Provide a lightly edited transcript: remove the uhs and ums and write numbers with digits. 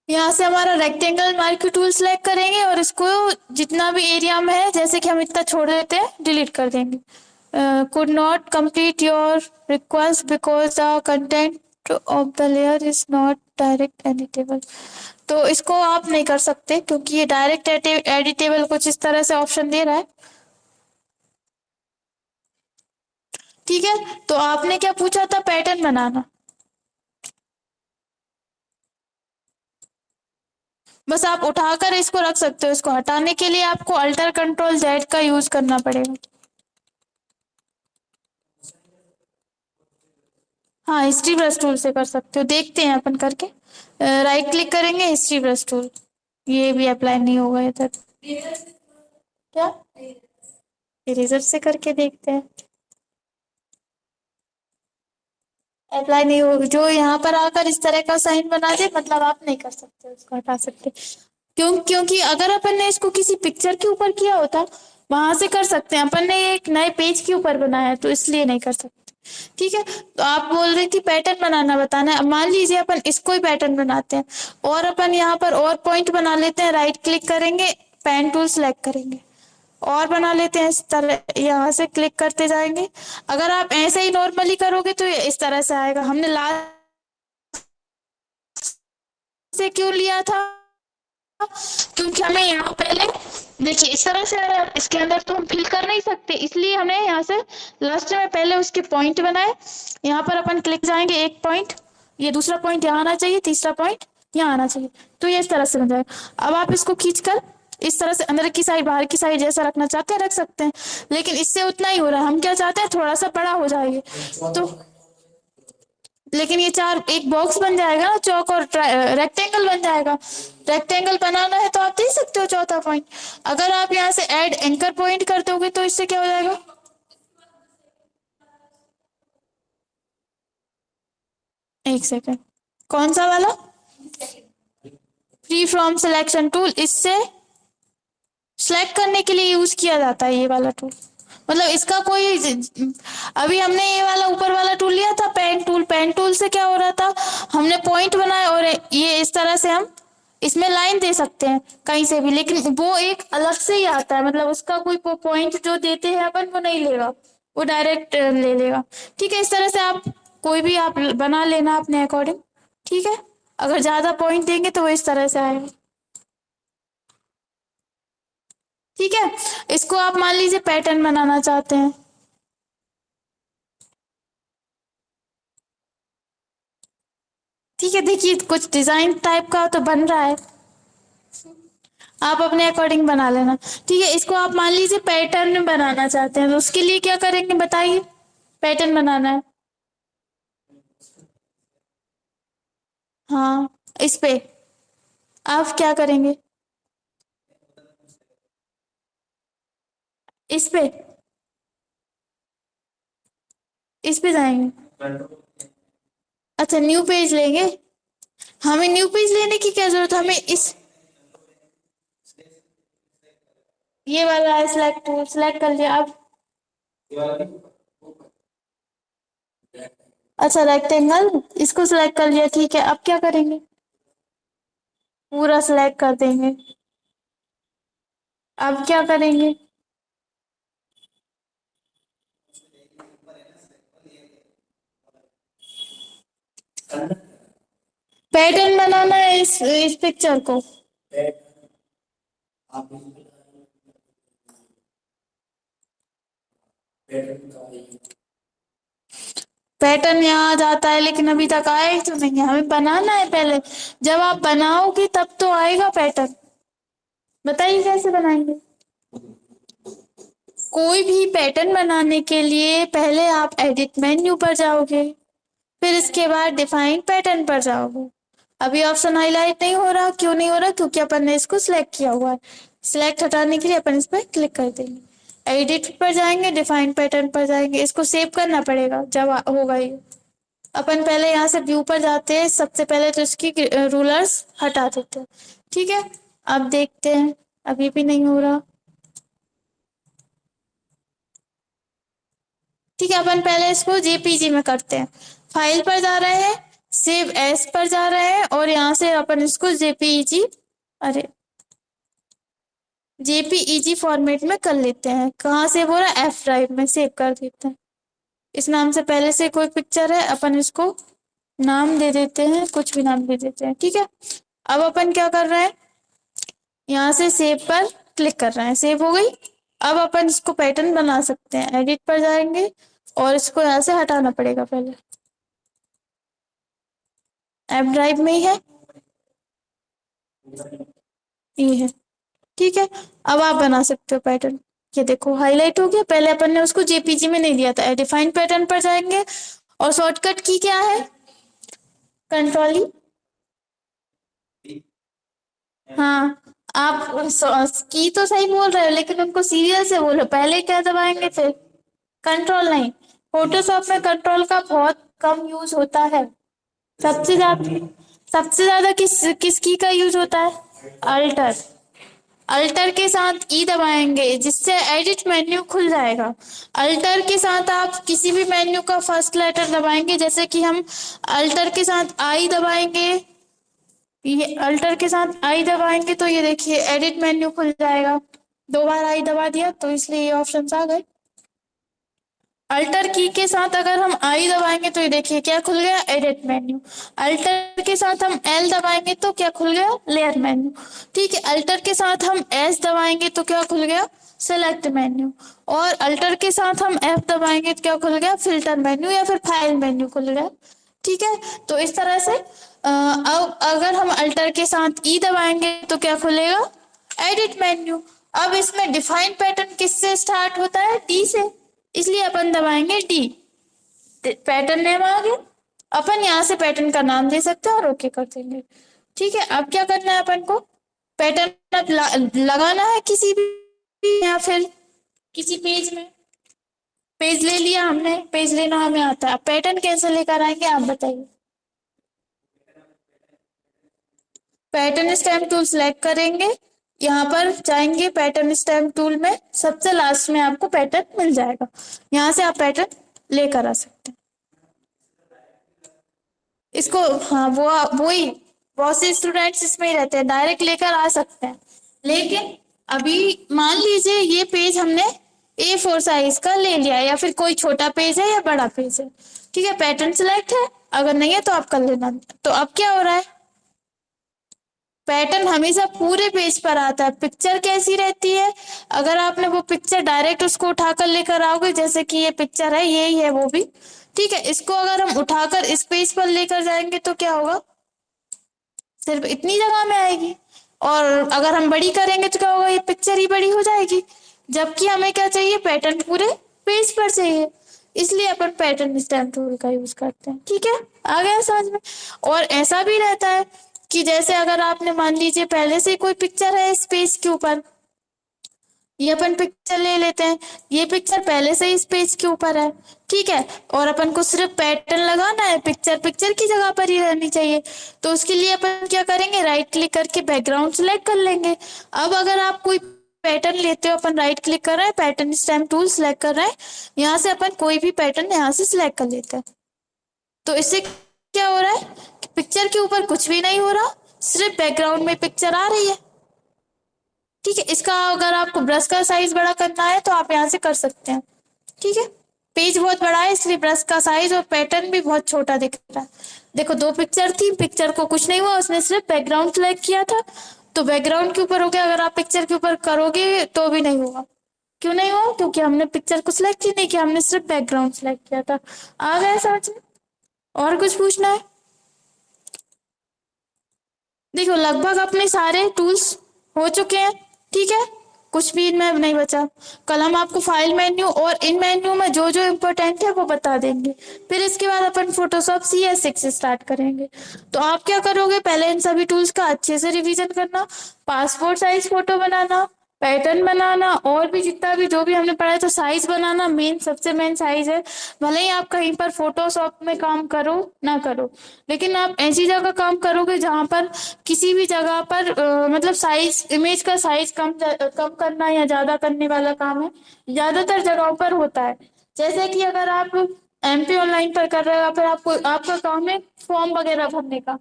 यहाँ से हमारा रेक्टेंगल मार्क्यू टूल सेलेक्ट करेंगे और इसको जितना भी एरिया में है, जैसे कि हम इतना छोड़ देते हैं, डिलीट कर देंगे। Could not complete your request because the content of the layer is not direct editable. तो इसको आप नहीं कर सकते क्योंकि ये डायरेक्ट एडिटेबल कुछ इस तरह से ऑप्शन दे रहा है। ठीक है, तो आपने क्या पूछा था? पैटर्न बनाना। बस आप उठाकर इसको रख सकते हो, इसको हटाने के लिए आपको अल्टर कंट्रोल जेड का यूज करना पड़ेगा। हाँ, हिस्ट्री ब्रश टूल से कर सकते हो, देखते हैं अपन करके। राइट क्लिक करेंगे, हिस्ट्री ब्रश टूल। ये भी अप्लाई नहीं होगा इधर। क्या? इरेजर से करके देखते हैं। अप्लाई नहीं हो, जो यहाँ पर आकर इस तरह का साइन बना दे, मतलब आप नहीं कर सकते, उसको हटा सकते। क्योंकि अगर अपन ने इसको किसी पिक्चर के ऊपर किया होता, वहां से कर सकते हैं। अपन ने एक नए पेज के ऊपर बनाया है, तो इसलिए नहीं कर सकते। ठीक है, तो आप बोल रहे थी पैटर्न बनाना बताना है। अब मान लीजिए अपन इसको ही पैटर्न बनाते हैं और अपन यहाँ पर और पॉइंट बना लेते हैं। राइट क्लिक करेंगे, पेन टूल सेलेक्ट करेंगे और बना लेते हैं इस तरह। यहाँ से क्लिक करते जाएंगे। अगर आप ऐसे ही नॉर्मली करोगे तो ये इस तरह से आएगा। हमने लास्ट से क्यों लिया था? क्योंकि हमें यहाँ पहले देखिए इस तरह से आया, इसके अंदर तो हम फिल कर नहीं सकते, इसलिए हमने यहाँ से लास्ट में पहले उसके पॉइंट बनाए। यहाँ पर अपन क्लिक जाएंगे, एक पॉइंट, ये दूसरा पॉइंट यहाँ आना चाहिए, तीसरा पॉइंट यहाँ आना चाहिए, तो ये इस तरह से बन जाएगा। अब आप इसको खींचकर इस तरह से अंदर की साइड बाहर की साइड जैसा रखना चाहते हैं रख सकते हैं, लेकिन इससे उतना ही हो रहा है। हम क्या चाहते हैं, थोड़ा सा बड़ा हो जाएगा तो। लेकिन ये चार एक बॉक्स बन जाएगा ना, चौक और रेक्टेंगल बन जाएगा। रेक्टेंगल बनाना है तो आप दे सकते हो चौथा पॉइंट। अगर आप यहाँ से ऐड एंकर पॉइंट कर दोगे तो इससे क्या हो जाएगा? एक सेकेंड, कौन सा वाला? फ्री फ्रॉम सिलेक्शन टूल, इससे सिलेक्ट करने के लिए यूज किया जाता है ये वाला टूल। मतलब इसका कोई अभी हमने ये वाला ऊपर वाला टूल लिया था, पेन टूल। पेन टूल से क्या हो रहा था, हमने पॉइंट बनाया और ये इस तरह से हम इसमें लाइन दे सकते हैं कहीं से भी, लेकिन वो एक अलग से ही आता है। मतलब उसका कोई पॉइंट जो देते हैं अपन वो नहीं लेगा, वो डायरेक्ट ले लेगा। ठीक है, इस तरह से आप कोई भी आप बना लेना अपने अकॉर्डिंग। ठीक है, अगर ज्यादा पॉइंट देंगे तो वो इस तरह से आएगा। ठीक है, इसको आप मान लीजिए पैटर्न बनाना चाहते हैं। ठीक है, देखिए कुछ डिजाइन टाइप का तो बन रहा है, आप अपने अकॉर्डिंग बना लेना। ठीक है, इसको आप मान लीजिए पैटर्न बनाना चाहते हैं, तो उसके लिए क्या करेंगे बताइए? पैटर्न बनाना है। हाँ, इस पे आप क्या करेंगे? इस पे, इस पे जाएंगे। अच्छा, न्यू पेज लेंगे। हमें न्यू पेज लेने की क्या जरूरत है, हमें इस ये वाला है सिलेक्ट टूल, सिलेक्ट कर लिया अब। अच्छा, रेक्टेंगल, इसको सिलेक्ट कर लिया। ठीक है, अब क्या करेंगे? पूरा सिलेक्ट कर देंगे। अब क्या करेंगे? पैटर्न बनाना है इस पिक्चर को। पैटर्न यहाँ आ जाता है, लेकिन अभी तक आया ही तो नहीं है, हमें बनाना है पहले। जब आप बनाओगे तब तो आएगा पैटर्न। बताइए कैसे बनाएंगे? कोई भी पैटर्न बनाने के लिए पहले आप एडिट मेन्यू पर जाओगे, फिर इसके बाद डिफाइन पैटर्न पर जाओगे। अभी ऑप्शन हाईलाइट नहीं हो रहा, क्यों नहीं हो रहा? क्योंकि अपन ने इसको सिलेक्ट किया हुआ है। सिलेक्ट हटाने के लिए अपन इस पर क्लिक कर देंगे, एडिट पर जाएंगे, डिफाइन पैटर्न पर जाएंगे। इसको सेव करना पड़ेगा जब होगा ये। अपन पहले यहाँ से व्यू पर जाते हैं, सबसे पहले तो इसकी रूलर्स हटा देते हैं। ठीक है, अब देखते हैं, अभी भी नहीं हो रहा। ठीक है, अपन पहले इसको जेपीजी में करते हैं। फाइल पर जा रहे हैं, सेव एस पर जा रहे हैं और यहाँ से अपन इसको जेपीईजी, अरे जेपीईजी फॉर्मेट में कर लेते हैं। कहाँ सेव हो रहा है? एफ ड्राइव में सेव कर देते हैं। इस नाम से पहले से कोई पिक्चर है, अपन इसको नाम दे देते हैं, कुछ भी नाम दे देते हैं, ठीक है। अब अपन क्या कर रहे हैं, यहाँ से सेव पर क्लिक कर रहे हैं, सेव हो गई। अब अपन इसको पैटर्न बना सकते हैं, एडिट पर जाएंगे और इसको यहाँ से हटाना पड़ेगा पहले, एप ड्राइव में ही है, ये है, ठीक है। अब आप बना सकते हो पैटर्न। ये देखो हाईलाइट हो गया, पहले अपन ने उसको जेपीजी में नहीं दिया था। डिफाइन पैटर्न पर जाएंगे और शॉर्टकट की क्या है, कंट्रोल ई। हाँ, आप की तो सही बोल रहे हो, लेकिन उनको सीरियल से बोलो, पहले क्या दबाएंगे फिर कंट्रोल नहीं। फोटोशॉप में कंट्रोल का बहुत कम यूज होता है। सबसे ज्यादा किस किस की का यूज होता है, अल्टर। अल्टर के साथ ई दबाएंगे जिससे एडिट मेन्यू खुल जाएगा। अल्टर के साथ आप किसी भी मेन्यू का फर्स्ट लेटर दबाएंगे, जैसे कि हम अल्टर के साथ आई दबाएंगे, ये अल्टर के साथ आई दबाएंगे तो ये देखिए एडिट मेन्यू खुल जाएगा। दो बार आई दबा दिया तो इसलिए ये ऑप्शंस आ गए। अल्टर की के साथ अगर हम आई दबाएंगे तो ये देखिए क्या खुल गया, एडिट मेन्यू। अल्टर के साथ हम एल दबाएंगे तो क्या खुल गया, लेयर मेन्यू। ठीक है, अल्टर के साथ हम एस दबाएंगे तो क्या खुल गया, सेलेक्ट मेन्यू। और अल्टर के साथ हम एफ दबाएंगे तो क्या खुल गया, फिल्टर मेन्यू या फिर फाइल मेन्यू खुल गया। ठीक है, तो इस तरह से अब अगर हम अल्टर के साथ ई दबाएंगे तो क्या खुलेगा, एडिट मेन्यू। अब इसमें डिफाइन पैटर्न किससे स्टार्ट होता है, डी से, इसलिए अपन दबाएंगे डी। पैटर्न नेम आ गया, अपन यहाँ से पैटर्न का नाम दे सकते हैं और ओके कर देंगे। ठीक है, अब क्या करना है अपन को, पैटर्न अब लगाना है किसी भी या फिर किसी पेज में। पेज ले लिया हमने, पेज लेना हमें आता है, पैटर्न कैसे लेकर आएंगे आप बताइए। पैटर्न स्टैम्प टूल सेलेक्ट करेंगे, यहाँ पर जाएंगे पैटर्न स्टैम्प टूल में, सबसे लास्ट में आपको पैटर्न मिल जाएगा, यहाँ से आप पैटर्न लेकर आ सकते हैं इसको। हाँ, वो ही बहुत से स्टूडेंट्स इसमें ही रहते हैं, डायरेक्ट लेकर आ सकते हैं। लेकिन अभी मान लीजिए ये पेज हमने A4 साइज का ले लिया, या फिर कोई छोटा पेज है या बड़ा पेज है, ठीक है, पैटर्न सिलेक्ट है, अगर नहीं है तो आप कर लेना। तो अब क्या हो रहा है, पैटर्न हमेशा पूरे पेज पर आता है। पिक्चर कैसी रहती है, अगर आपने वो पिक्चर डायरेक्ट उसको उठाकर लेकर आओगे, जैसे कि ये पिक्चर है, यही है वो भी, ठीक है, इसको अगर हम उठाकर इस पेज पर लेकर जाएंगे तो क्या होगा, सिर्फ इतनी जगह में आएगी। और अगर हम बड़ी करेंगे तो क्या होगा, ये पिक्चर ही बड़ी हो जाएगी, जबकि हमें क्या चाहिए, पैटर्न पूरे पेज पर चाहिए, इसलिए अपन पैटर्न स्टैम्प टूल का यूज करते हैं। ठीक है, आ गया समझ में। और ऐसा भी रहता है कि जैसे अगर आपने मान लीजिए पहले से कोई पिक्चर है इस पेज के ऊपर, ये अपन पिक्चर ले लेते हैं, ये पिक्चर पहले से इस पेज के ऊपर है, ठीक है, और अपन को सिर्फ पैटर्न लगाना है, पिक्चर पिक्चर की जगह पर ही रहनी चाहिए। तो उसके लिए अपन क्या करेंगे, राइट क्लिक करके बैकग्राउंड सिलेक्ट कर लेंगे। अब अगर आप कोई पैटर्न लेते हो, अपन राइट क्लिक कर रहे हैं, पैटर्न स्टैम्प टूल सिलेक्ट कर रहे हैं, यहाँ से अपन कोई भी पैटर्न यहाँ से सिलेक्ट कर लेते हैं। तो इससे क्या हो रहा है, पिक्चर के ऊपर कुछ भी नहीं हो रहा, सिर्फ बैकग्राउंड में पिक्चर आ रही है। ठीक है, इसका अगर आपको ब्रश का साइज बड़ा करना है तो आप यहाँ से कर सकते हैं। ठीक है, पेज बहुत बड़ा है इसलिए ब्रश का साइज और पैटर्न भी बहुत छोटा दिख रहा है। देखो दो पिक्चर थी, पिक्चर को कुछ नहीं हुआ, उसने सिर्फ बैकग्राउंड सिलेक्ट किया था तो बैकग्राउंड के ऊपर हो गया। अगर आप पिक्चर के ऊपर करोगे तो भी नहीं होगा। क्यों नहीं हुआ, क्योंकि हमने पिक्चर को सिलेक्ट ही नहीं किया, हमने सिर्फ बैकग्राउंड सिलेक्ट किया था। आ गया समझ में, और कुछ पूछना है। देखो लगभग अपने सारे टूल्स हो चुके हैं, ठीक है, कुछ भी इनमें नहीं बचा। कल हम आपको फाइल मेन्यू और इन मेन्यू में जो जो इम्पोर्टेंट है वो बता देंगे। फिर इसके बाद अपन फोटोशॉप CS6 स्टार्ट करेंगे। तो आप क्या करोगे, पहले इन सभी टूल्स का अच्छे से रिवीजन करना, पासपोर्ट साइज फोटो बनाना, पैटर्न बनाना, और भी जितना भी जो भी हमने पढ़ा है, तो साइज बनाना मेन, सबसे मेन साइज है। भले ही आप कहीं पर फोटोशॉप में काम करो ना करो, लेकिन आप ऐसी जगह काम करोगे जहां पर किसी भी जगह पर मतलब साइज, इमेज का साइज कम करना या ज्यादा करने वाला काम है, ज्यादातर जगहों पर होता है। जैसे कि अगर आप एमपी ऑनलाइन पर कर रहे हो या फिर आपको आपका काम है फॉर्म वगैरह भरने का?